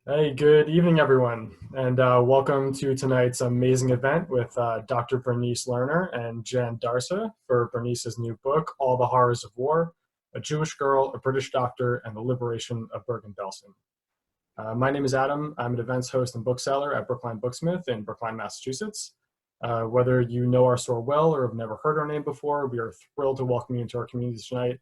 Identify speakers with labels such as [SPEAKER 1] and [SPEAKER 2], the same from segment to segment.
[SPEAKER 1] Hey, good evening, everyone, and welcome to tonight's amazing event with Dr. Bernice Lerner and Jan Darsa for Bernice's new book, All the Horrors of War, A Jewish Girl, a British Doctor, and the Liberation of Bergen-Belsen. My name is Adam. I'm an events host and bookseller at Brookline Booksmith in Brookline, Massachusetts. Whether you know our store well or have never heard our name before, we are thrilled to welcome you into our community tonight.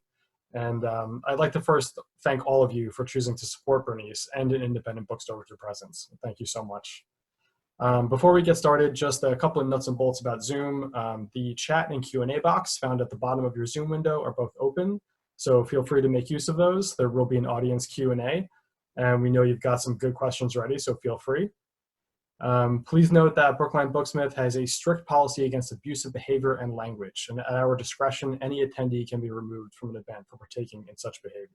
[SPEAKER 1] And I'd like to first thank all of you for choosing to support Bernice and an independent bookstore with your presence. Thank you so much. Before we get started, just a couple of nuts and bolts about Zoom. The chat and Q&A box found at the bottom of your Zoom window are both open, so feel free to make use of those. There will be an audience Q&A, and we know you've got some good questions ready, so feel free. Please note that Brookline Booksmith has a strict policy against abusive behavior and language, and at our discretion, any attendee can be removed from an event for partaking in such behavior.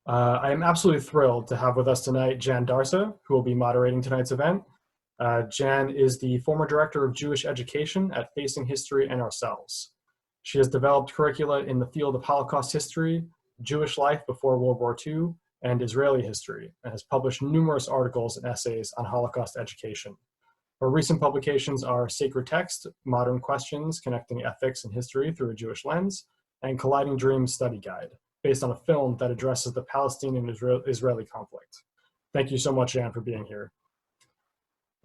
[SPEAKER 1] I am absolutely thrilled to have with us tonight Jan Darsa, who will be moderating tonight's event. Jan is the former director of Jewish education at Facing History and Ourselves. She has developed curricula in the field of Holocaust history, Jewish life before World War II, and Israeli history, and has published numerous articles and essays on Holocaust education. Her recent publications are Sacred Text, Modern Questions Connecting Ethics and History Through a Jewish Lens, and Colliding Dreams Study Guide, based on a film that addresses the Palestinian-Israeli conflict. Thank you so much, Jan, for being here.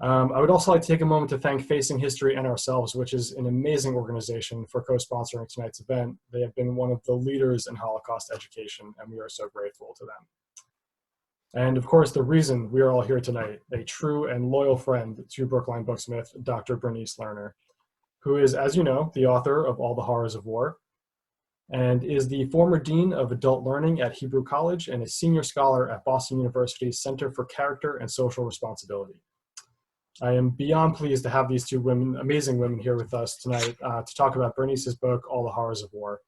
[SPEAKER 1] I would also like to take a moment to thank Facing History and Ourselves, which is an amazing organization for co-sponsoring tonight's event. They have been one of the leaders in Holocaust education, and we are so grateful to them. And of course, the reason we are all here tonight, a true and loyal friend to Brookline Booksmith, Dr. Bernice Lerner, who is, as you know, the author of All the Horrors of War, and is the former Dean of Adult Learning at Hebrew College and a senior scholar at Boston University's Center for Character and Social Responsibility. I am beyond pleased to have these two women, amazing women here with us tonight to talk about Bernice's book, All the Horrors of War,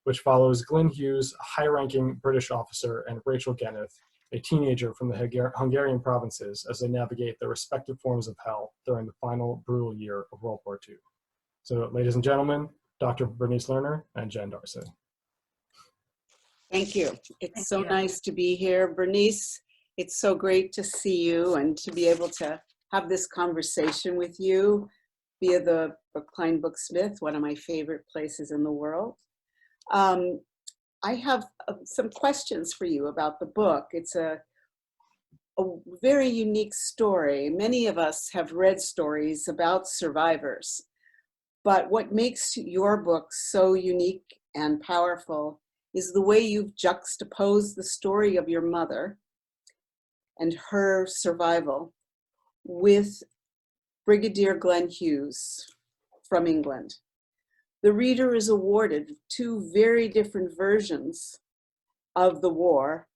[SPEAKER 1] which follows Glyn Hughes, a high-ranking British officer, and Rachel Genneth, a teenager from the Hungarian provinces, as they navigate their respective forms of hell during the final brutal year of World War II. So, ladies and gentlemen, Dr. Bernice Lerner and Jan Darsa.
[SPEAKER 2] Thank you. It's so nice to be here. Bernice, it's so great to see you and to be able to have this conversation with you via the Brookline Booksmith, one of my favorite places in the world. I have some questions for you about the book. It's a very unique story. Many of us have read stories about survivors, but what makes your book so unique and powerful is the way you've juxtaposed the story of your mother and her survival with Brigadier Glyn Hughes from England. The reader is awarded two very different versions of the war.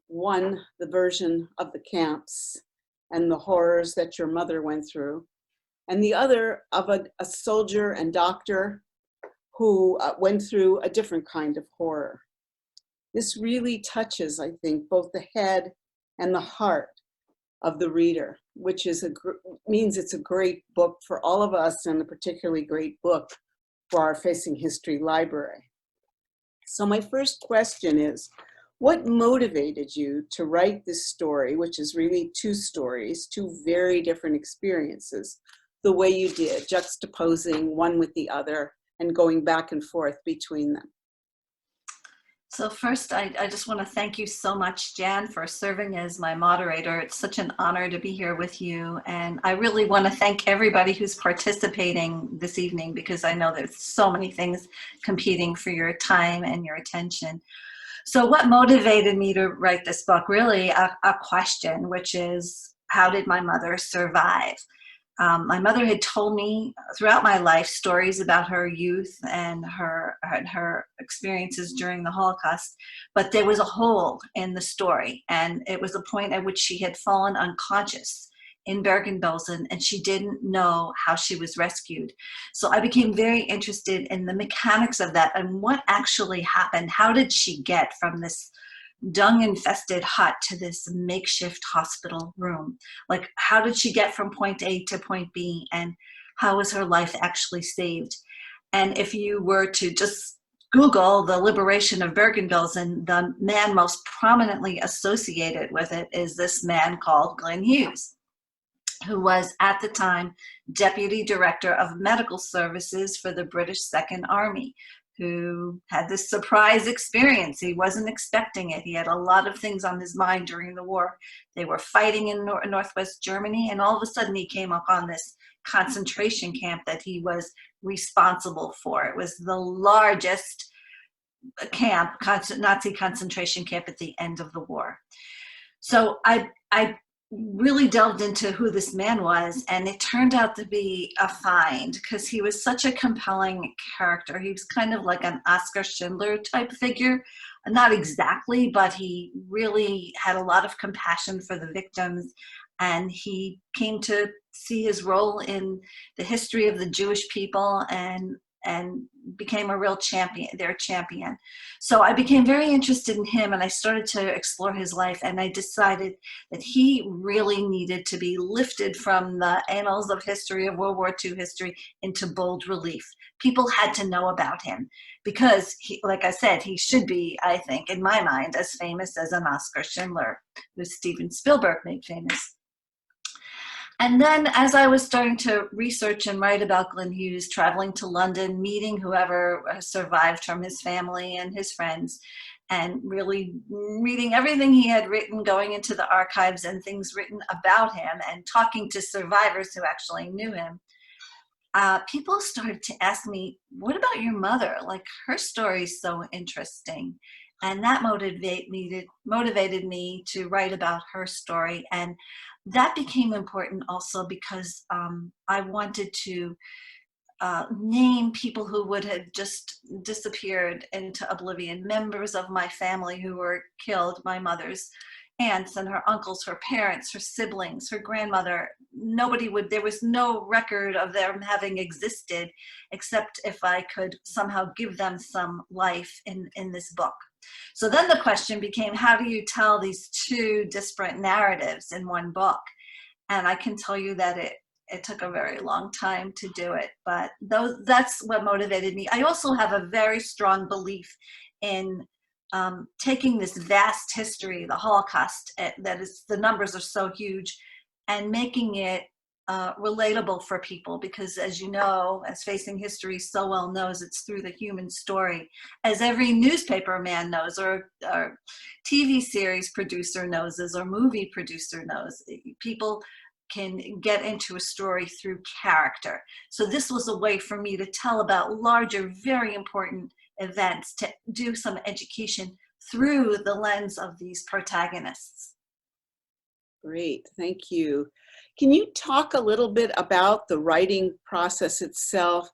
[SPEAKER 2] One, the version of the camps and the horrors that your mother went through, and the other of a soldier and doctor who went through a different kind of horror. This really touches, I think, both the head and the heart of the reader, which is means it's a great book for all of us, and a particularly great book for our Facing History library. So my first question is, what motivated you to write this story, which is really two stories, two very different experiences, the way you did, juxtaposing one with the other and going back and forth between them?
[SPEAKER 3] So first, I just want to thank you so much, Jan, for serving as my moderator. It's such an honor to be here with you. And I really want to thank everybody who's participating this evening, because I know there's so many things competing for your time and your attention. So what motivated me to write this book? Really a question, which is, how did my mother survive? My mother had told me throughout my life stories about her youth and her experiences during the Holocaust, but there was a hole in the story, and it was the point at which she had fallen unconscious in Bergen-Belsen, and she didn't know how she was rescued. So I became very interested in the mechanics of that and what actually happened. How did she get from this dung-infested hut to this makeshift hospital room? Like, how did she get from point A to point B, and how was her life actually saved? And if you were to just Google the liberation of Bergenbills, and the man most prominently associated with it is this man called Glenn Hughes, who was at the time Deputy Director of Medical Services for the British Second Army, who had this surprise experience. He wasn't expecting it. He had a lot of things on his mind during the war. They were fighting in Northwest Germany, and all of a sudden he came upon this concentration camp that he was responsible for. It was the largest camp, Nazi concentration camp at the end of the war. So I really delved into who this man was, and it turned out to be a find because he was such a compelling character. He was kind of like an Oskar Schindler type figure. Not exactly, but he really had a lot of compassion for the victims, and he came to see his role in the history of the Jewish people and became a real champion, their champion. So I became very interested in him, and I started to explore his life, and I decided that he really needed to be lifted from the annals of history, of World War II history, into bold relief. People had to know about him because, he, like I said, he should be, I think, in my mind, as famous as an Oskar Schindler, who Steven Spielberg made famous. And then as I was starting to research and write about Glenn Hughes, traveling to London, meeting whoever survived from his family and his friends, and really reading everything he had written, going into the archives and things written about him, and talking to survivors who actually knew him, people started to ask me, what about your mother? Like, her story is so interesting. And that motivated me to write about her story. And that became important also because I wanted to name people who would have just disappeared into oblivion, members of my family who were killed, my mother's aunts and her uncles, her parents, her siblings, her grandmother. There was no record of them having existed, except if I could somehow give them some life in this book. So then the question became, how do you tell these two disparate narratives in one book? And I can tell you that it took a very long time to do it, but that's what motivated me. I also have a very strong belief in taking this vast history, the Holocaust, the numbers are so huge, and making it relatable for people, because as you know, as Facing History so well knows, it's through the human story, as every newspaper man knows, or TV series producer knows, or movie producer knows. People can get into a story through character. So this was a way for me to tell about larger, very important events, to do some education through the lens of these protagonists.
[SPEAKER 2] Great, thank you. Can you talk a little bit about the writing process itself?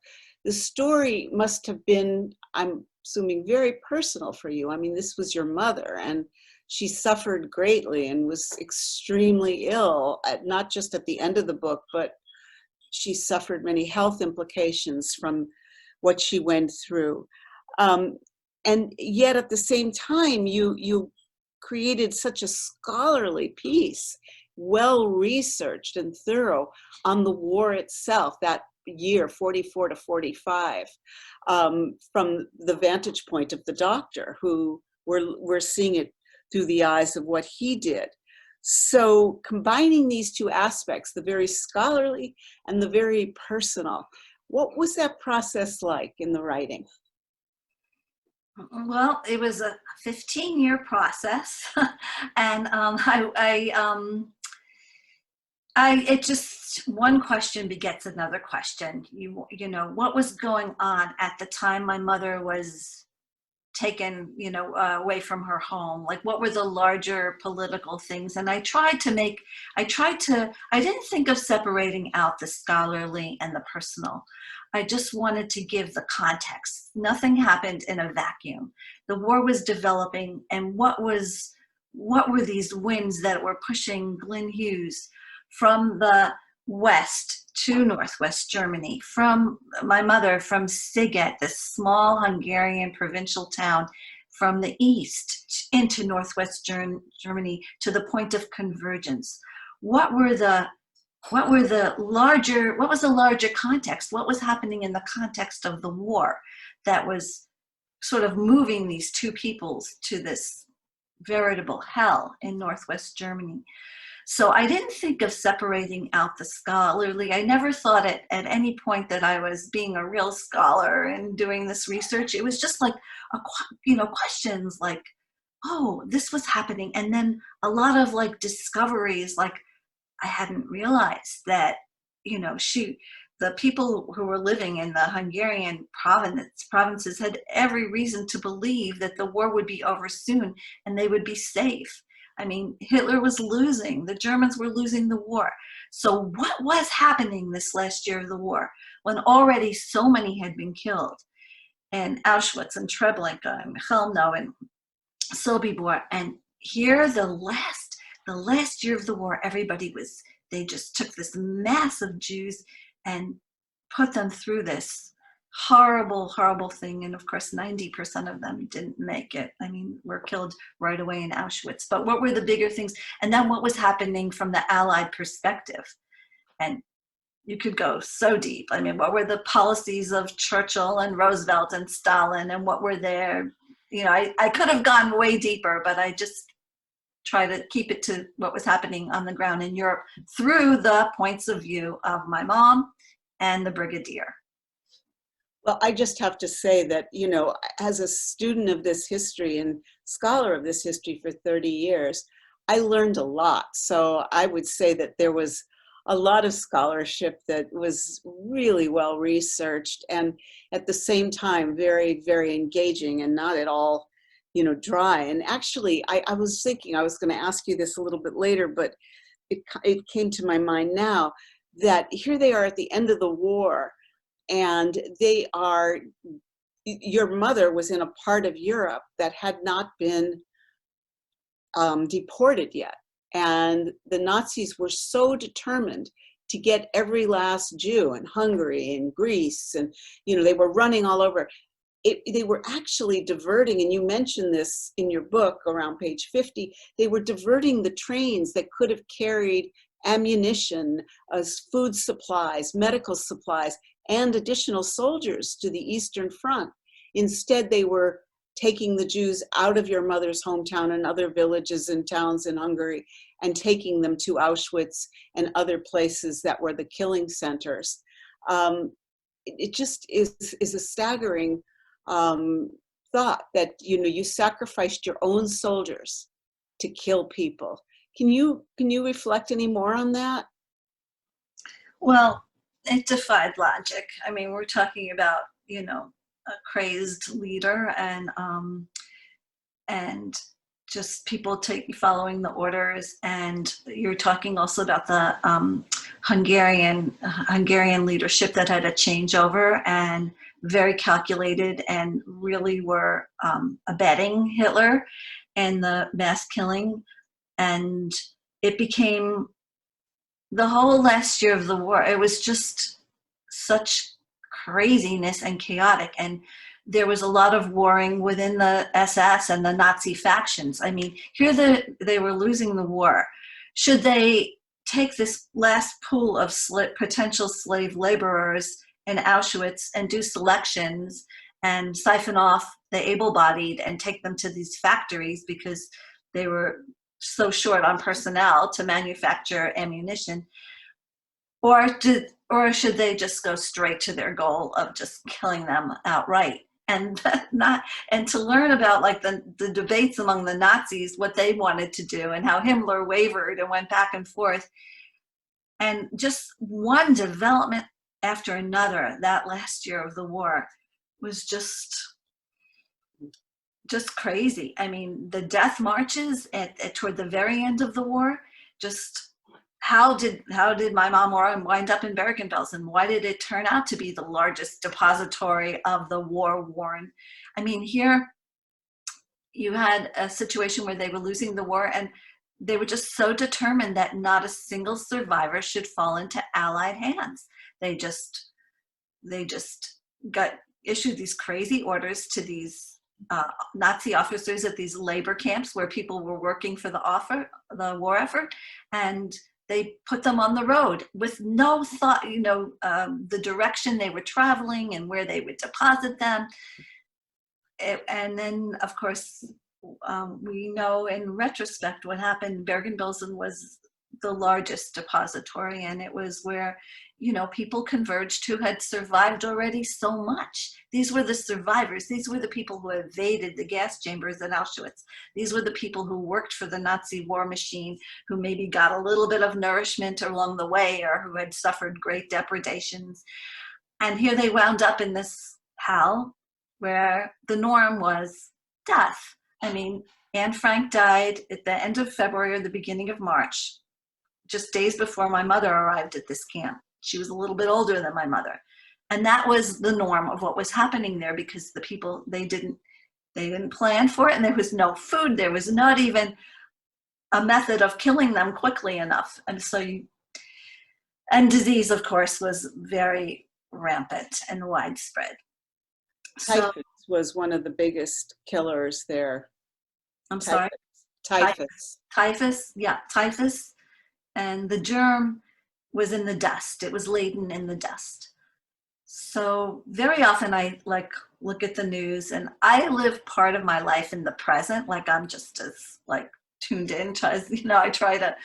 [SPEAKER 2] The story must have been, I'm assuming, very personal for you. I mean, this was your mother, and she suffered greatly and was extremely ill, not just at the end of the book, but she suffered many health implications from what she went through. And yet at the same time, you created such a scholarly piece, well-researched and thorough, on the war itself, that year, 44 to 45, from the vantage point of the doctor, who we're seeing it through the eyes of what he did. So combining these two aspects, the very scholarly and the very personal, what was that process like in the writing?
[SPEAKER 3] Well, it was a 15-year process, and it just, one question begets another question. You know, what was going on at the time my mother was taken, away from her home? Like, what were the larger political things? And I didn't think of separating out the scholarly and the personal. I just wanted to give the context. Nothing happened in a vacuum. The war was developing, and what were these winds that were pushing Glenn Hughes from the west to Northwest Germany, from my mother, from Siget, this small Hungarian provincial town, from the east into Northwest Germany to the point of convergence? What was the larger context? What was happening in the context of the war that was sort of moving these two peoples to this veritable hell in Northwest Germany. So I didn't think of separating out the scholarly. I never thought at any point that I was being a real scholar and doing this research. It was just like, questions like, oh, this was happening. And then a lot of like discoveries, like I hadn't realized that, the people who were living in the Hungarian provinces had every reason to believe that the war would be over soon and they would be safe. I mean, Hitler was losing. The Germans were losing the war. So what was happening this last year of the war when already so many had been killed? And Auschwitz and Treblinka and Chelmno and Sobibor. And here the last year of the war, they just took this mass of Jews and put them through this horrible, horrible thing. And of course, 90% of them didn't make it. I mean, were killed right away in Auschwitz. But what were the bigger things? And then what was happening from the Allied perspective? And you could go so deep. I mean, what were the policies of Churchill and Roosevelt and Stalin, and what were their, I could have gone way deeper, but I just try to keep it to what was happening on the ground in Europe through the points of view of my mom and the brigadier.
[SPEAKER 2] Well, I just have to say that, as a student of this history and scholar of this history for 30 years, I learned a lot. So I would say that there was a lot of scholarship that was really well researched and at the same time very, very engaging and not at all, dry. And actually, I was thinking I was going to ask you this a little bit later, but it came to my mind now that here they are at the end of the war, and your mother was in a part of Europe that had not been deported yet. And the Nazis were so determined to get every last Jew in Hungary and Greece, and they were running all over. They were actually diverting, and you mentioned this in your book around page 50, they were diverting the trains that could have carried ammunition, food supplies, medical supplies, and additional soldiers to the Eastern Front. Instead, they were taking the Jews out of your mother's hometown and other villages and towns in Hungary and taking them to Auschwitz and other places that were the killing centers. It just is a staggering thought that, you sacrificed your own soldiers to kill people. Can you reflect any more on that?
[SPEAKER 3] Well, it defied logic. I mean, we're talking about, a crazed leader and just people following the orders. And you're talking also about the Hungarian leadership that had a changeover and very calculated and really were abetting Hitler and the mass killing. And it became the whole last year of the war. It was just such craziness and chaotic. And there was a lot of warring within the SS and the Nazi factions. I mean, here they were losing the war. Should they take this last pool of potential slave laborers in Auschwitz and do selections and siphon off the able-bodied and take them to these factories because they were so short on personnel to manufacture ammunition? Or should they just go straight to their goal of just killing them outright? And to learn about like the debates among the Nazis, what they wanted to do and how Himmler wavered and went back and forth. And just one development after another that last year of the war was just crazy. I mean, the death marches toward the very end of the war, just how did my mom wind up in Bergen-Belsen? Why did it turn out to be the largest depository of the war-worn? I mean, here you had a situation where they were losing the war and they were just so determined that not a single survivor should fall into Allied hands. They just got issued these crazy orders to these Nazi officers at these labor camps where people were working for the war effort, and they put them on the road with no thought, the direction they were traveling and where they would deposit them. and then, of course, we know in retrospect what happened. Bergen-Belsen was the largest depository, and it was where, you know, people converged who had survived already so much. These were the survivors. These were the people who evaded the gas chambers at Auschwitz. These were the people who worked for the Nazi war machine, who maybe got a little bit of nourishment along the way, or who had suffered great depredations. And here they wound up in this hell where the norm was death. I mean, Anne Frank died at the end of February or the beginning of March, just days before my mother arrived at this camp. She was a little bit older than my mother. And that was the norm of what was happening there, because the people, they didn't plan for it, and there was no food. There was not even a method of killing them quickly enough. And so and disease, of course, was very rampant and widespread. So,
[SPEAKER 2] Typhus was one of the biggest killers there.
[SPEAKER 3] I'm sorry?
[SPEAKER 2] Typhus.
[SPEAKER 3] Typhus, yeah, typhus. And the germ was in the dust. It was laden in the dust. So very often I look at the news, and I live part of my life in the present. Like, I'm just as tuned in, I try to,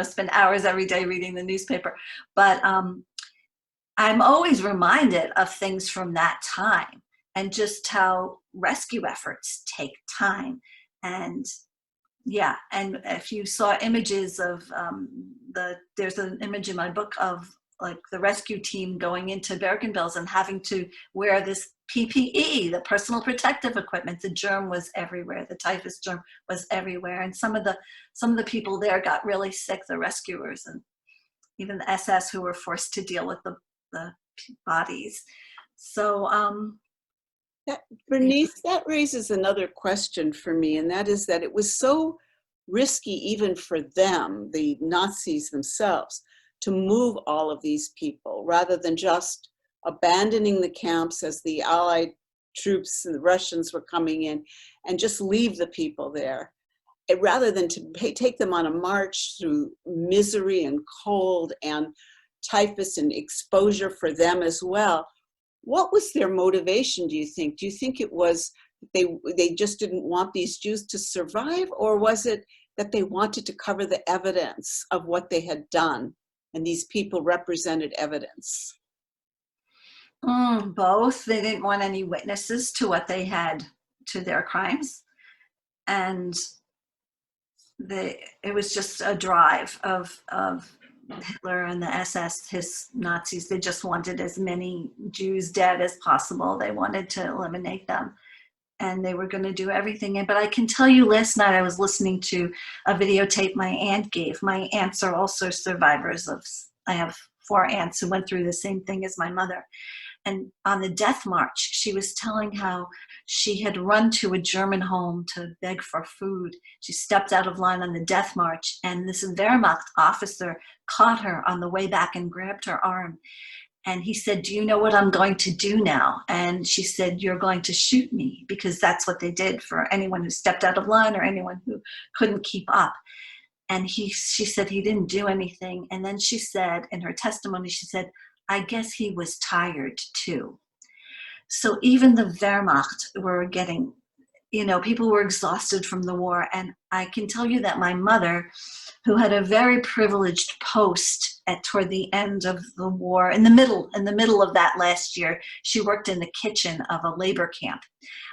[SPEAKER 3] spend hours every day reading the newspaper. But I'm always reminded of things from that time, and just how rescue efforts take time. And yeah, and if you saw images of there's an image in my book of the rescue team going into Bergen-Belsen and having to wear this PPE, the personal protective equipment. The germ was everywhere. The typhus germ was everywhere. And some of the people there got really sick, the rescuers, and even the SS, who were forced to deal with the bodies. So,
[SPEAKER 2] Bernice, that raises another question for me, and that is that it was so risky even for them, the Nazis themselves, to move all of these people rather than just abandoning the camps as the Allied troops and the Russians were coming in, and just leave the people there. Rather than to take them on a march through misery and cold and typhus and exposure for them as well. What was their motivation, do you think? Do you think it was they just didn't want these Jews to survive, or was it that they wanted to cover the evidence of what they had done, and these people represented evidence?
[SPEAKER 3] Both. They didn't want any witnesses to what they had, to their crimes. And it was just a drive of Hitler and the SS, his Nazis. They just wanted as many Jews dead as possible. They wanted to eliminate them, and they were going to do everything. But I can tell you, last night I was listening to a videotape my aunt gave. My aunts are also survivors I have 4 aunts who went through the same thing as my mother. And on the death march, she was telling how she had run to a German home to beg for food. She stepped out of line on the death march, and this Wehrmacht officer caught her on the way back and grabbed her arm. And he said, "Do you know what I'm going to do now?" And she said, "You're going to shoot me," because that's what they did for anyone who stepped out of line or anyone who couldn't keep up. And she said he didn't do anything. And then she said, in her testimony, she said, "I guess he was tired too." So even the Wehrmacht were getting, people were exhausted from the war. And I can tell you that my mother, who had a very privileged post toward the end of the war, in the middle of that last year, she worked in the kitchen of a labor camp,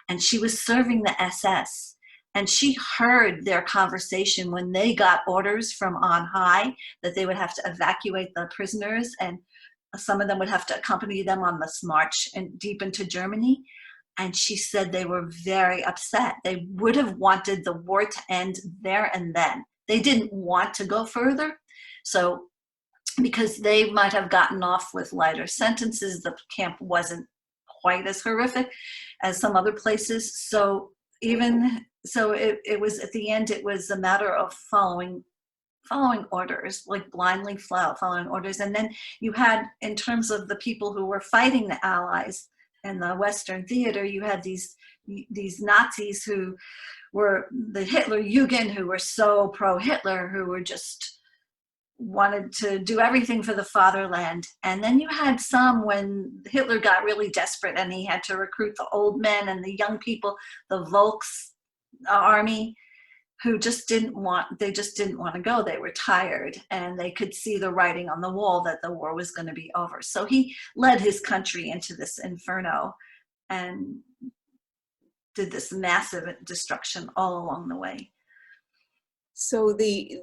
[SPEAKER 3] and she was serving the SS. And she heard their conversation when they got orders from on high that they would have to evacuate the prisoners, and some of them would have to accompany them on this march and deep into Germany. And she said they were very upset. They would have wanted the war to end there and then. They didn't want to go further. So because they might have gotten off with lighter sentences, the camp wasn't quite as horrific as some other places. So it was, at the end, it was a matter of following orders, like blindly following orders. And then you had, in terms of the people who were fighting the Allies in the Western theater, you had these Nazis who were the Hitler Jugend, who were so pro-Hitler, who were just wanted to do everything for the fatherland. And then you had some when Hitler got really desperate and he had to recruit the old men and the young people, the Volks army, who just didn't want to go. They were tired and they could see the writing on the wall that the war was going to be over. So he led his country into this inferno and did this massive destruction all along the way.
[SPEAKER 2] So the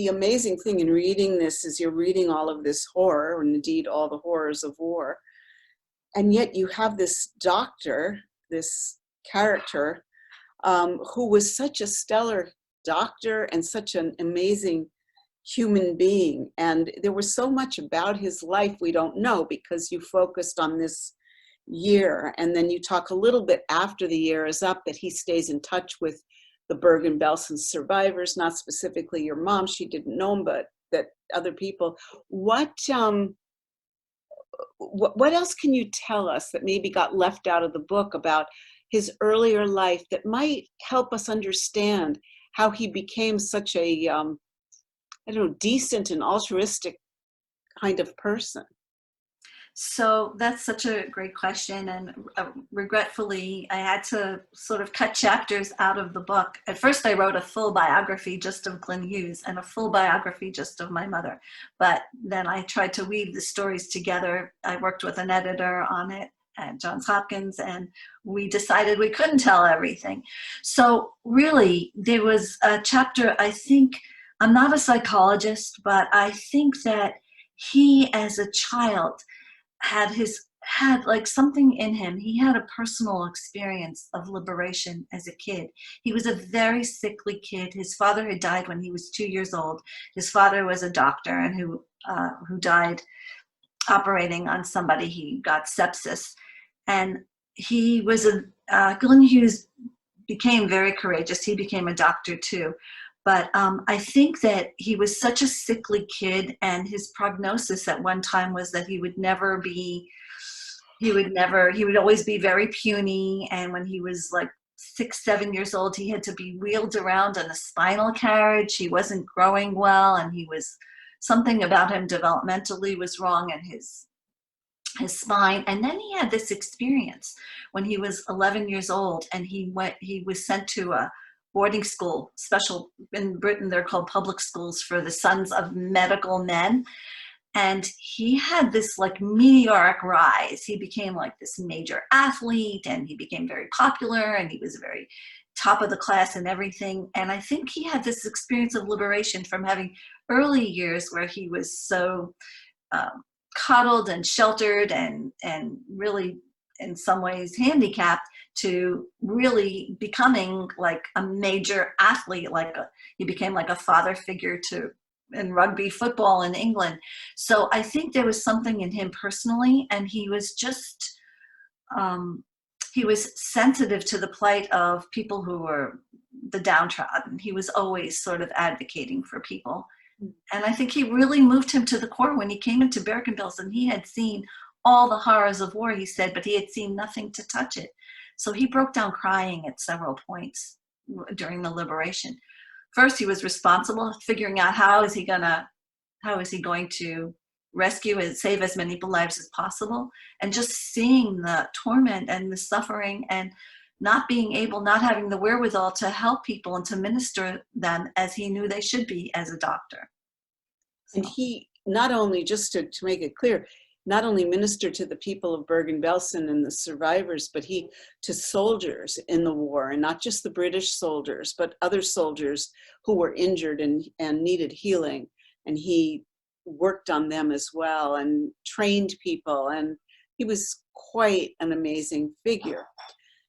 [SPEAKER 2] amazing thing in reading this is you're reading all of this horror, and indeed all the horrors of war, and yet you have this doctor, this character, who was such a stellar doctor and such an amazing human being. And there was so much about his life we don't know, because you focused on this year, and then you talk a little bit after the year is up that he stays in touch with the Bergen-Belsen survivors, not specifically your mom, she didn't know him, but that other people. What else can you tell us that maybe got left out of the book about his earlier life that might help us understand how he became such a, decent and altruistic kind of person?
[SPEAKER 3] So that's such a great question, and regretfully, I had to sort of cut chapters out of the book. At first, I wrote a full biography just of Glenn Hughes and a full biography just of my mother, but then I tried to weave the stories together. I worked with an editor on it at Johns Hopkins, and we decided we couldn't tell everything. So really, there was a chapter, I think, I'm not a psychologist, but I think that he, as a child, had like something in him. He had a personal experience of liberation as a kid. He was a very sickly kid. His father had died when he was 2 years old. His father was a doctor and who died operating on somebody. He got sepsis, and he was Glenn Hughes became very courageous. He became a doctor too. But I think that he was such a sickly kid, and his prognosis at one time was that he would always be very puny. And when he was like 6, 7 years old, he had to be wheeled around in a spinal carriage. He wasn't growing well, and something about him developmentally was wrong in his spine. And then he had this experience when he was 11 years old, and he was sent to a boarding school, special in Britain, they're called public schools for the sons of medical men. And he had this like meteoric rise. He became like this major athlete, and he became very popular, and he was very top of the class and everything. And I think he had this experience of liberation from having early years where he was so coddled and sheltered and really in some ways handicapped, to really becoming like a major athlete. He became like a father figure in rugby football in England. So I think there was something in him personally, and he was just, he was sensitive to the plight of people who were the downtrodden. He was always sort of advocating for people. And I think he really moved him to the core when he came into Bergen-Belsen. He had seen all the horrors of war, he said, but he had seen nothing to touch it. So he broke down crying at several points during the liberation. First, he was responsible, figuring out how is he going to rescue and save as many lives as possible, and just seeing the torment and the suffering and not having the wherewithal to help people and to minister them as he knew they should be as a doctor.
[SPEAKER 2] And he not only, just to make it clear, not only ministered to the people of Bergen-Belsen and the survivors, but to soldiers in the war, and not just the British soldiers, but other soldiers who were injured and needed healing. And he worked on them as well and trained people. And he was quite an amazing figure.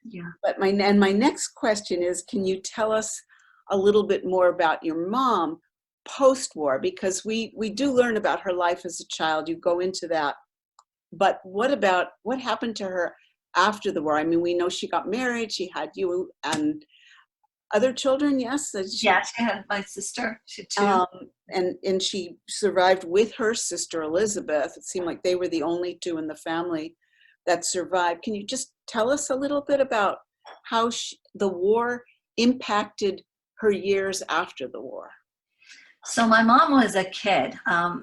[SPEAKER 3] Yeah.
[SPEAKER 2] But my next question is, can you tell us a little bit more about your mom post-war? Because we do learn about her life as a child. You go into that. But what happened to her after the war? I mean, we know she got married, she had you and other children, yes?
[SPEAKER 3] She had my sister, she too.
[SPEAKER 2] And she survived with her sister Elizabeth. It seemed like they were the only two in the family that survived. Can you just tell us a little bit about how the war impacted her years after the war?
[SPEAKER 3] So my mom was a kid,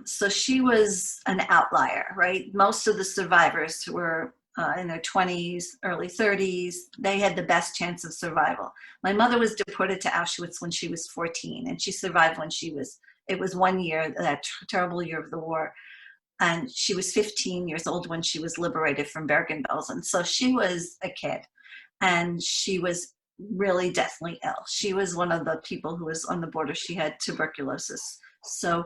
[SPEAKER 3] so she was an outlier, right? Most of the survivors who were in their 20s, early 30s, they had the best chance of survival. My mother was deported to Auschwitz when she was 14, and she survived when it was 1 year, that terrible year of the war. And she was 15 years old when she was liberated from Bergen-Belsen. So she was a kid, and she was really deathly ill. She was one of the people who was on the border. She had tuberculosis. So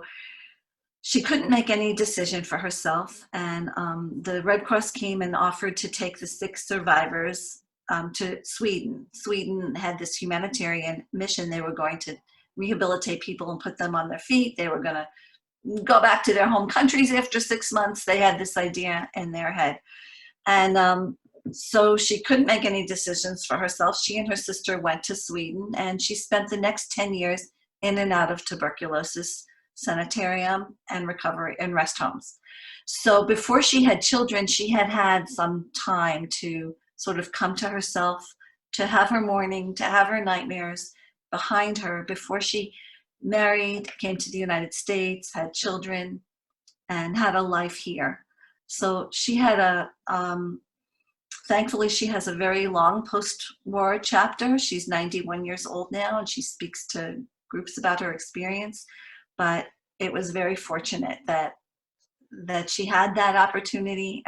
[SPEAKER 3] she couldn't make any decision for herself. And the Red Cross came and offered to take the 6 survivors to Sweden. Sweden had this humanitarian mission. They were going to rehabilitate people and put them on their feet. They were going to go back to their home countries after 6 months. They had this idea in their head. And so she couldn't make any decisions for herself. She and her sister went to Sweden, and she spent the next 10 years in and out of tuberculosis sanitarium and recovery and rest homes. So before she had children, she had some time to sort of come to herself, to have her mourning, to have her nightmares behind her before she married, came to the United States, had children, and had a life here. So she had thankfully, she has a very long post-war chapter. She's 91 years old now, and she speaks to groups about her experience. But it was very fortunate that she had that opportunity.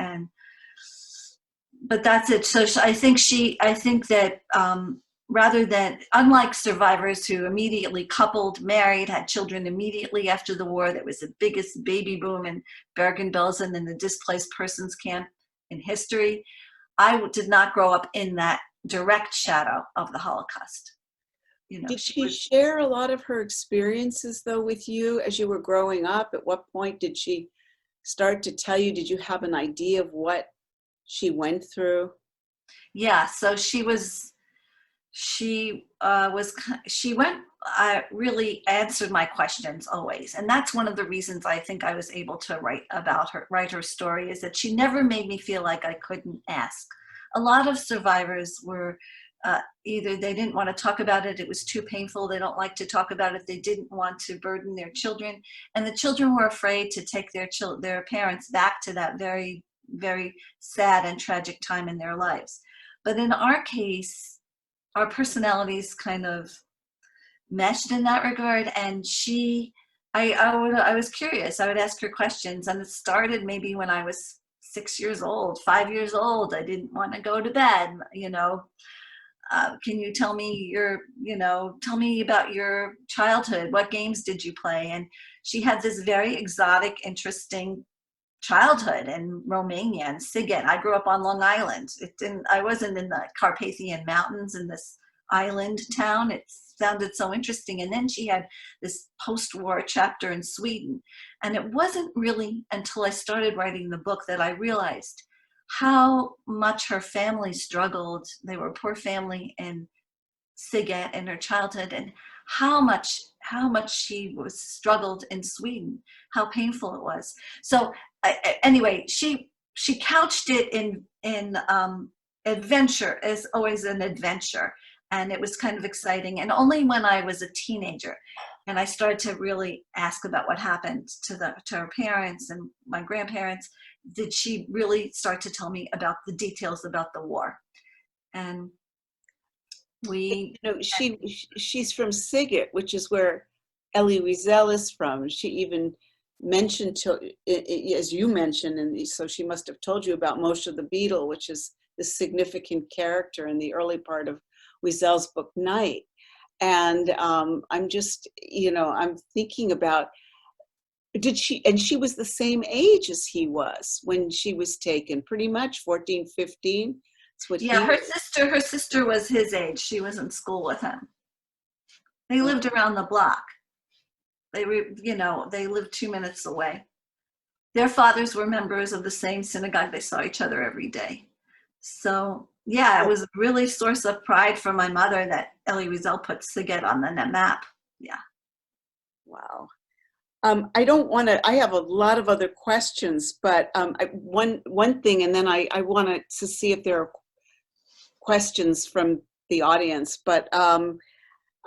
[SPEAKER 3] But that's it. So I think that rather than, unlike survivors who immediately coupled, married, had children immediately after the war, that was the biggest baby boom in Bergen-Belsen and the displaced persons camp in history, I did not grow up in that direct shadow of the Holocaust.
[SPEAKER 2] Did she share a lot of her experiences, though, with you as you were growing up? At what point did she start to tell you? Did you have an idea of what she went through?
[SPEAKER 3] Yeah, so she really answered my questions always. And that's one of the reasons I think I was able to write her story, is that she never made me feel like I couldn't ask. A lot of survivors were either they didn't want to talk about it, it was too painful, they don't like to talk about it, they didn't want to burden their children, and the children were afraid to take their parents back to that very, very sad and tragic time in their lives. But in our case, our personalities kind of meshed in that regard, and I was curious. I would ask her questions, and it started maybe when I was 6 years old, 5 years old. I didn't want to go to bed, can you tell me tell me about your childhood? What games did you play? And she had this very exotic, interesting childhood in Romania and Siget. I grew up on Long Island. I wasn't in the Carpathian Mountains in this island town. It sounded so interesting. And then she had this post-war chapter in Sweden. And it wasn't really until I started writing the book that I realized how much her family struggled. They were a poor family in Siget in her childhood, and how much she was struggled in Sweden, how painful it was. So anyway, she couched it in adventure, as always an adventure, and it was kind of exciting. And only when I was a teenager and I started to really ask about what happened to her parents and my grandparents did she really start to tell me about the details about the war. And
[SPEAKER 2] she's from Siget, which is where Elie Wiesel is from. She even mentioned, as you mentioned, and so she must have told you about Moshe the Beetle, which is the significant character in the early part of Wiesel's book Night. And I'm just, I'm thinking about, she was the same age as he was when she was taken, pretty much 14, 15.
[SPEAKER 3] Her sister was his age. She was in school with him. They lived around the block. They lived 2 minutes away. Their fathers were members of the same synagogue. They saw each other every day. So yeah, it was really a source of pride for my mother that Elie Wiesel put Siget on the map. Yeah.
[SPEAKER 2] Wow. I have a lot of other questions, but one thing, and then I wanted to see if there are questions from the audience. But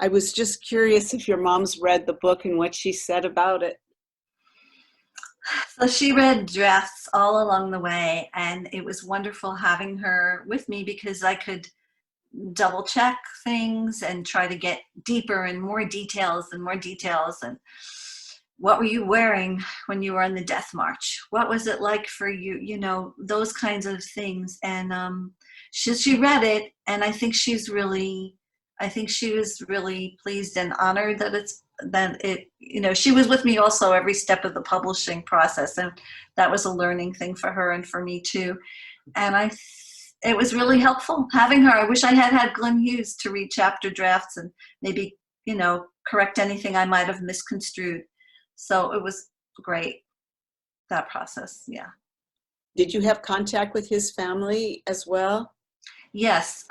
[SPEAKER 2] I was just curious if your mom's read the book and what she said about it.
[SPEAKER 3] So she read drafts all along the way, and it was wonderful having her with me because I could double check things and try to get deeper and more details and more details. And what were you wearing when you were on the death march? What was it like for you? You know, those kinds of things. And she read it, and I think she was really pleased and honored that it, you know, she was with me also every step of the publishing process, and that was a learning thing for her and for me too. And it was really helpful having her. I wish I had Glenn Hughes to read chapter drafts and maybe, you know, correct anything I might have misconstrued. So it was great, that process. Yeah.
[SPEAKER 2] Did you have contact with his family as well?
[SPEAKER 3] Yes.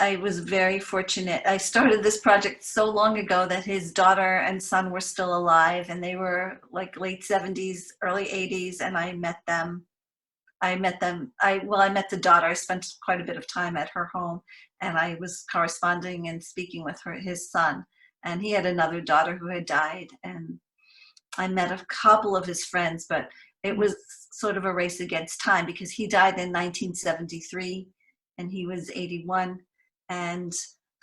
[SPEAKER 3] I was very fortunate. I started this project so long ago that his daughter and son were still alive, and they were like late 70s, early 80s, and I met them. I met the daughter. I spent quite a bit of time at her home, and I was corresponding and speaking with his son. And he had another daughter who had died, and I met a couple of his friends, but it was sort of a race against time because he died in 1973 and he was 81. And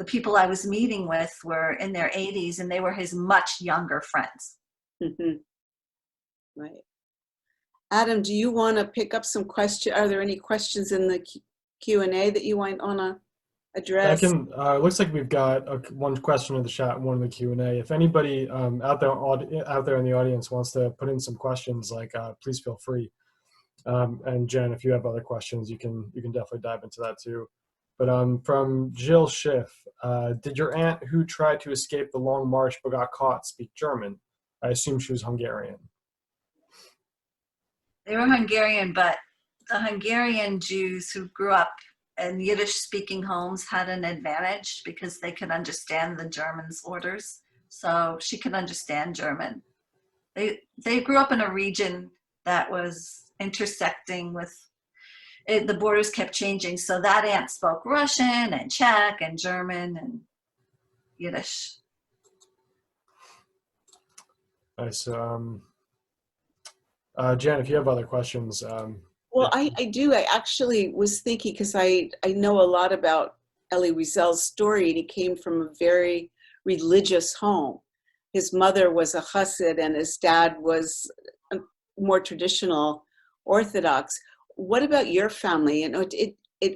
[SPEAKER 3] the people I was meeting with were in their 80s, and they were his much younger friends.
[SPEAKER 2] Mm-hmm. Right. Adam, do you want to pick up some questions? Are there any questions in the Q&A that you want to address?
[SPEAKER 1] I can. Looks like we've got one question in the chat and one in the Q&A. If anybody out there in the audience wants to put in some questions, please feel free. And Jen, if you have other questions, you can definitely dive into that too. But from Jill Schiff, did your aunt who tried to escape the Long March but got caught speak German? I assume she was Hungarian.
[SPEAKER 3] They were Hungarian, but the Hungarian Jews who grew up in Yiddish-speaking homes had an advantage because they could understand the Germans' orders. So she could understand German. They grew up in a region that was intersecting with the borders kept changing. So that aunt spoke Russian and Czech and German and Yiddish.
[SPEAKER 1] Nice. Jen, if you have other questions.
[SPEAKER 2] Well, I do. I actually was thinking, because I know a lot about Elie Wiesel's story, and he came from a very religious home. His mother was a Chassid and his dad was more traditional Orthodox. What about your family? You know,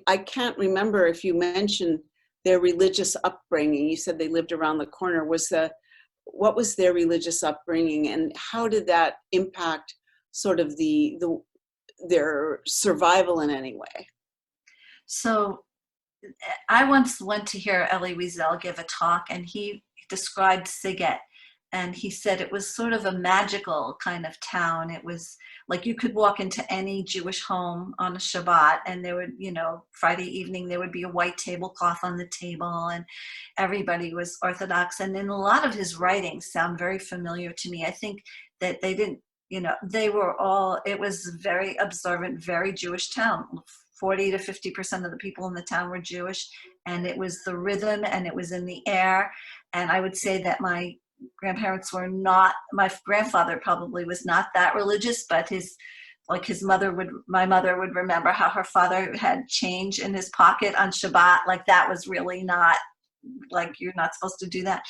[SPEAKER 2] I can't remember if you mentioned their religious upbringing. You said they lived around the corner. What was their religious upbringing, and how did that impact sort of their survival in any way?
[SPEAKER 3] So I once went to hear Elie Wiesel give a talk, and he described Siget, and he said it was sort of a magical kind of town. It was like you could walk into any Jewish home on a Shabbat, and there would, you know, Friday evening, there would be a white tablecloth on the table, and everybody was Orthodox. And in a lot of his writings sound very familiar to me. I think that they didn't, you know, it was very observant, very Jewish town. 40 to 50% of the people in the town were Jewish, and it was the rhythm and it was in the air. And I would say that my grandparents were not, my grandfather probably was not that religious, but my mother would remember how her father had change in his pocket on Shabbat. Like that was really not, like you're not supposed to do that.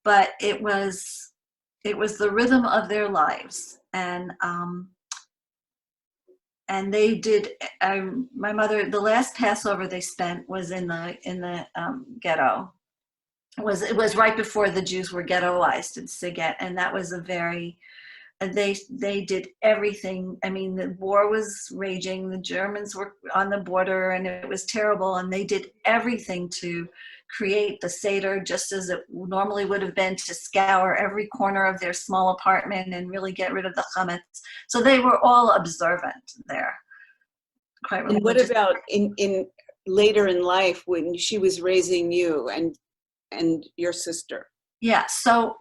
[SPEAKER 3] But it was the rhythm of their lives. And they did, my mother, the last Passover they spent was in the ghetto. It was right before the Jews were ghettoized in Siget, and that was they did everything. I mean, the war was raging, the Germans were on the border, and it was terrible, and they did everything to create the Seder just as it normally would have been, to scour every corner of their small apartment and really get rid of the chametz. So they were all observant there. Quite religious.
[SPEAKER 2] And what about in later in life when she was raising you and your sister?
[SPEAKER 3] Yeah, so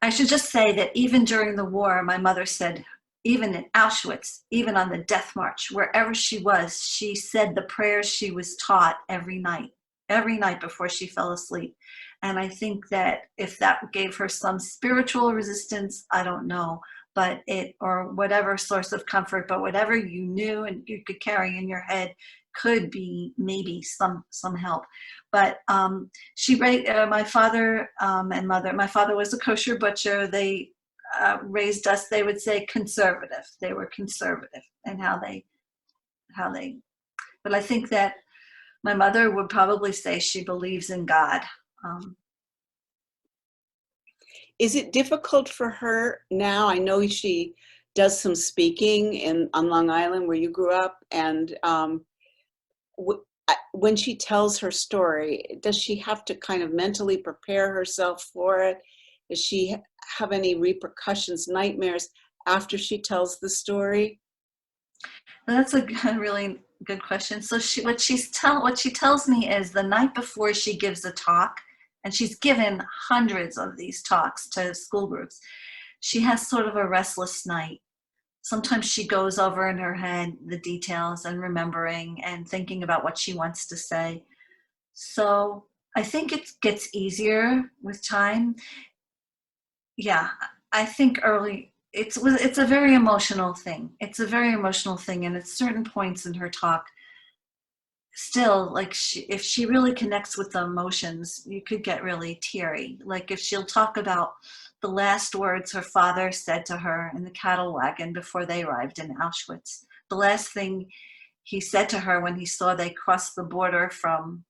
[SPEAKER 3] I should just say that even during the war, my mother said, even in Auschwitz, even on the death march, wherever she was, she said the prayers she was taught every night. every night before she fell asleep. And I think that if that gave her some spiritual resistance, I don't know, but or whatever source of comfort, but whatever you knew and you could carry in your head could be maybe some help. But my father and mother, my father was a kosher butcher. They raised us, they would say conservative. They were conservative in how they, but I think that my mother would probably say she believes in God.
[SPEAKER 2] Is it difficult for her now? I know she does some speaking on Long Island where you grew up, and when she tells her story, does she have to kind of mentally prepare herself for it? Does she have any repercussions, nightmares after she tells the story?
[SPEAKER 3] That's a really good question. So what she tells me is the night before she gives a talk, and she's given hundreds of these talks to school groups, she has sort of a restless night. Sometimes she goes over in her head the details and remembering and thinking about what she wants to say. So I think it gets easier with time. Yeah, I think it's a very emotional thing. It's a very emotional thing, and at certain points in her talk, still, like if she really connects with the emotions, you could get really teary. Like if she'll talk about the last words her father said to her in the cattle wagon before they arrived in Auschwitz. The last thing he said to her when he saw they crossed the border from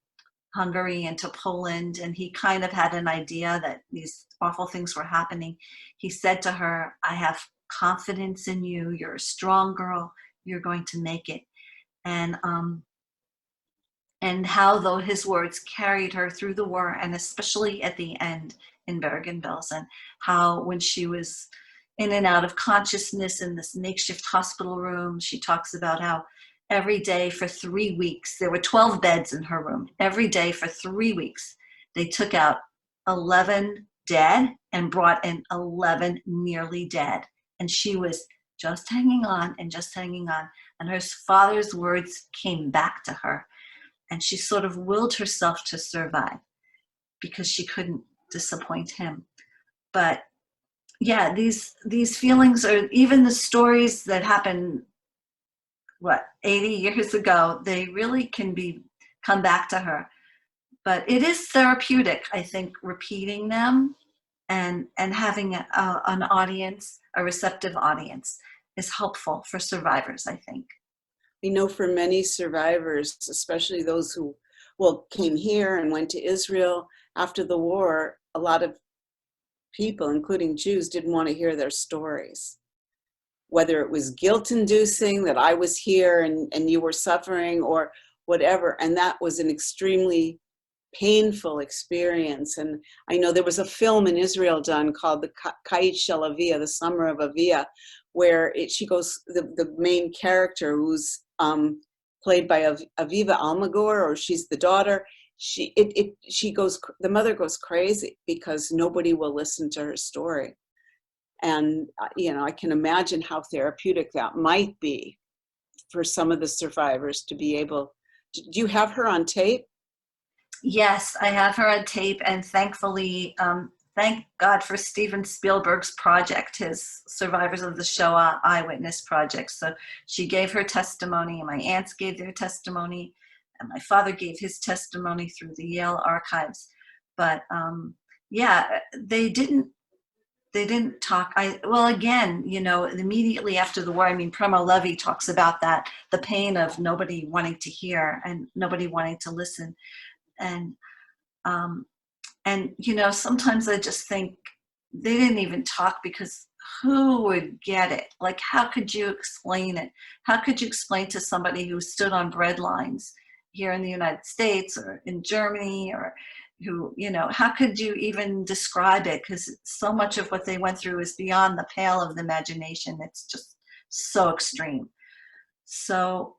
[SPEAKER 3] Hungary into Poland, and he kind of had an idea that these awful things were happening. He said to her, "I have confidence in you. You're a strong girl. You're going to make it." And how, though, his words carried her through the war, and especially at the end in Bergen-Belsen, how when she was in and out of consciousness in this makeshift hospital room, she talks about how every day for 3 weeks, there were 12 beds in her room. Every day for 3 weeks, they took out 11 dead and brought in 11 nearly dead. And she was just hanging on and just hanging on. And her father's words came back to her. And she sort of willed herself to survive because she couldn't disappoint him. But yeah, these feelings, or even the stories that happened, 80 years ago, they really can come back to her. But it is therapeutic, I think, repeating them and having an audience, a receptive audience, is helpful for survivors, I think.
[SPEAKER 2] I know for many survivors, especially those who came here and went to Israel after the war, a lot of people, including Jews, didn't want to hear their stories. Whether it was guilt-inducing that I was here and you were suffering or whatever, and that was an extremely painful experience. And I know there was a film in Israel done called the Kait Shel Avia, the Summer of Avia, where the main character, who's played by Aviva Almagor, or she's the daughter, the mother goes crazy because nobody will listen to her story. And I can imagine how therapeutic that might be for some of the survivors to be able. Do you have her on tape?
[SPEAKER 3] Yes, I have her on tape, and thankfully, thank God for Steven Spielberg's project, his Survivors of the Shoah Eyewitness Project. So she gave her testimony, and my aunts gave their testimony, and my father gave his testimony through the Yale archives. But they didn't talk. Again, immediately after the war, Primo Levi talks about that, the pain of nobody wanting to hear and nobody wanting to listen. And sometimes I just think they didn't even talk because who would get it? Like, how could you explain it? How could you explain to somebody who stood on bread lines here in the United States or in Germany, or who, how could you even describe it? Because so much of what they went through is beyond the pale of the imagination. It's just so extreme. So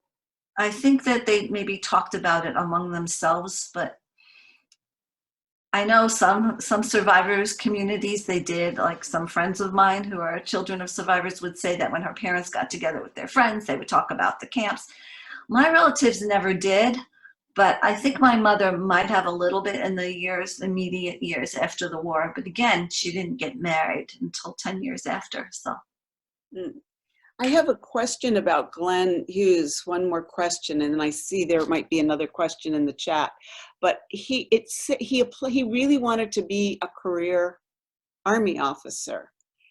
[SPEAKER 3] I think that they maybe talked about it among themselves, but I know some survivors communities, they did. Like some friends of mine who are children of survivors would say that when her parents got together with their friends, they would talk about the camps. My relatives never did. But I think my mother might have a little bit in the immediate years after the war. But again, she didn't get married until 10 years after. So.
[SPEAKER 2] Mm. I have a question about Glenn Hughes. One more question, and then I see there might be another question in the chat. But he really wanted to be a career Army officer,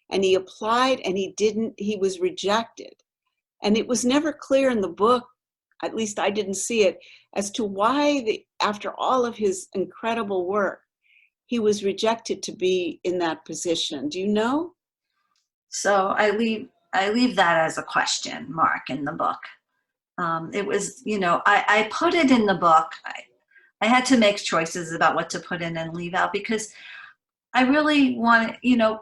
[SPEAKER 2] and he applied, and he was rejected. And it was never clear in the book, at least I didn't see it, as to why, after all of his incredible work, he was rejected to be in that position. Do you know?
[SPEAKER 3] So I leave that as a question mark in the book. It was, I put it in the book. I had to make choices about what to put in and leave out, because I really want,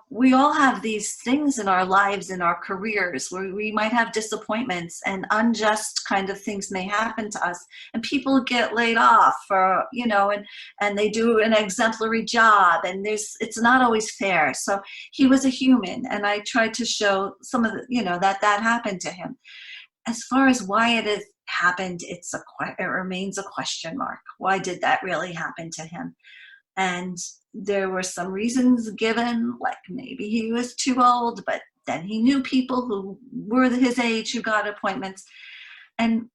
[SPEAKER 3] we all have these things in our lives, in our careers, where we might have disappointments and unjust kind of things may happen to us, and people get laid off for, and they do an exemplary job, and it's not always fair. So he was a human, and I tried to show some of the, that happened to him. As far as why it has happened, it remains a question mark. Why did that really happen to him? And there were some reasons given, like maybe he was too old, but then he knew people who were his age who got appointments. And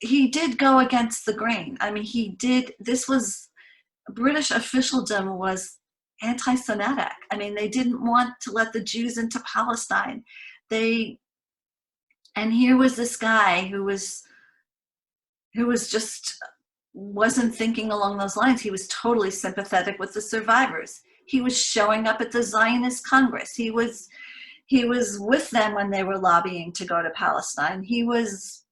[SPEAKER 3] he did go against the grain. I mean, British officialdom was anti-Semitic. I mean, they didn't want to let the Jews into Palestine. And here was this guy who wasn't thinking along those lines. He was totally sympathetic with the survivors. He was showing up at the Zionist Congress. He was with them when they were lobbying to go to Palestine. He was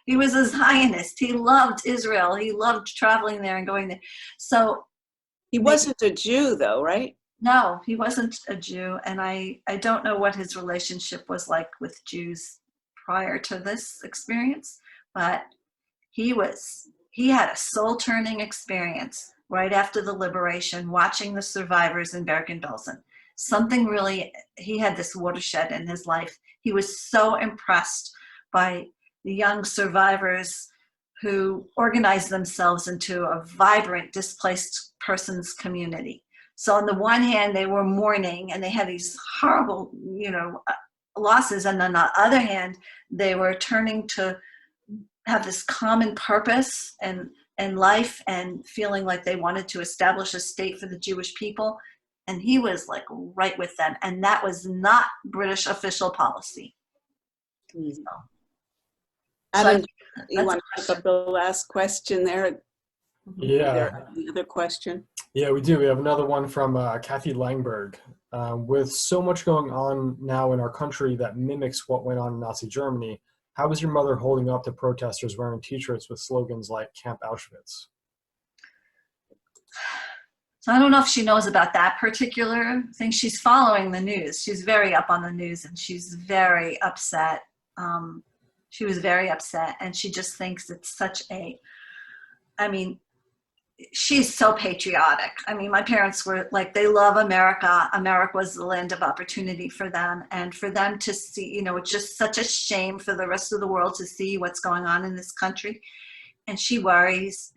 [SPEAKER 3] a Zionist. He loved Israel. He loved traveling there and going there. So
[SPEAKER 2] he wasn't a Jew, though, right?
[SPEAKER 3] No, he wasn't a Jew. And I don't know what his relationship was like with Jews prior to this experience, but he had a soul-turning experience right after the liberation, watching the survivors in Bergen-Belsen. He had this watershed in his life. He was so impressed by the young survivors who organized themselves into a vibrant displaced persons community. So on the one hand, they were mourning and they had these horrible, losses. And on the other hand, they were turning to have this common purpose and life, and feeling like they wanted to establish a state for the Jewish people. And he was like right with them. And that was not British official policy.
[SPEAKER 2] Mm-hmm.
[SPEAKER 3] So,
[SPEAKER 2] Adam, you want to pick up the last question there?
[SPEAKER 1] Yeah.
[SPEAKER 2] The other question?
[SPEAKER 1] Yeah, we do. We have another one from Kathy Langberg. With so much going on now in our country that mimics what went on in Nazi Germany, how is your mother holding up to protesters wearing t-shirts with slogans like Camp Auschwitz?
[SPEAKER 3] So I don't know if she knows about that particular thing. She's following the news. She's very up on the news, and she's very upset. She was very upset, and she just thinks it's she's so patriotic. I mean, my parents were like, they love America. America was the land of opportunity for them. And for them to see, it's just such a shame for the rest of the world to see what's going on in this country. And she worries.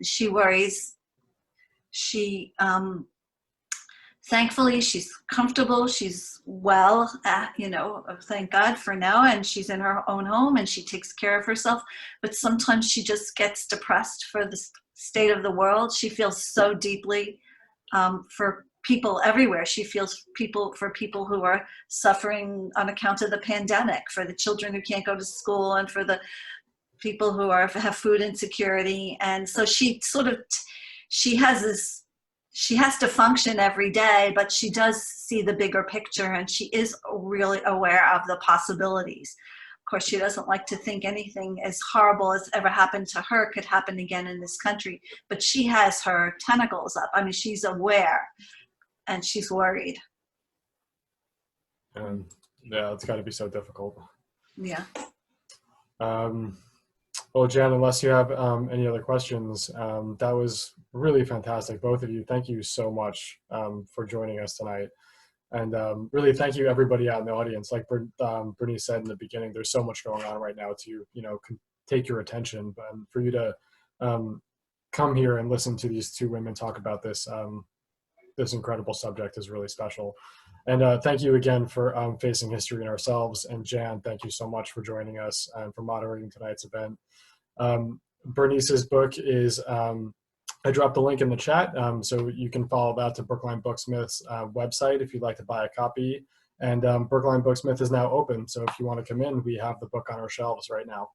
[SPEAKER 3] Thankfully, she's comfortable. She's well, thank God for now. And she's in her own home and she takes care of herself. But sometimes she just gets depressed for the state of the world. She feels so deeply for people everywhere. She feels for people who are suffering on account of the pandemic, for the children who can't go to school, and for the people who have food insecurity. And so she has to function every day, but she does see the bigger picture, and she is really aware of the possibilities. Of course, she doesn't like to think anything as horrible as ever happened to her could happen again in this country, but she has her tentacles up. I mean, she's aware, and she's worried.
[SPEAKER 1] Yeah, it's got to be so difficult.
[SPEAKER 3] Yeah.
[SPEAKER 1] Well, Jan, unless you have any other questions, that was really fantastic. Both of you, thank you so much for joining us tonight. And really thank you everybody out in the audience. Like Bernice said in the beginning, there's so much going on right now to, take your attention. But for you to come here and listen to these two women talk about this this incredible subject is really special. And thank you again for Facing History and Ourselves. And Jan, thank you so much for joining us and for moderating tonight's event. Bernice's book is, I dropped the link in the chat, so you can follow that to Brookline Booksmith's website if you'd like to buy a copy. And Brookline Booksmith is now open, so if you want to come in, we have the book on our shelves right now.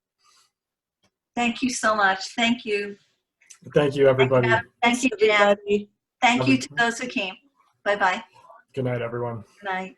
[SPEAKER 3] Thank you so much. Thank you.
[SPEAKER 1] Thank you, everybody.
[SPEAKER 3] Thank you, Jan.
[SPEAKER 2] Everybody.
[SPEAKER 3] Thank you to those who came. Bye-bye.
[SPEAKER 1] Good night, everyone.
[SPEAKER 3] Good night.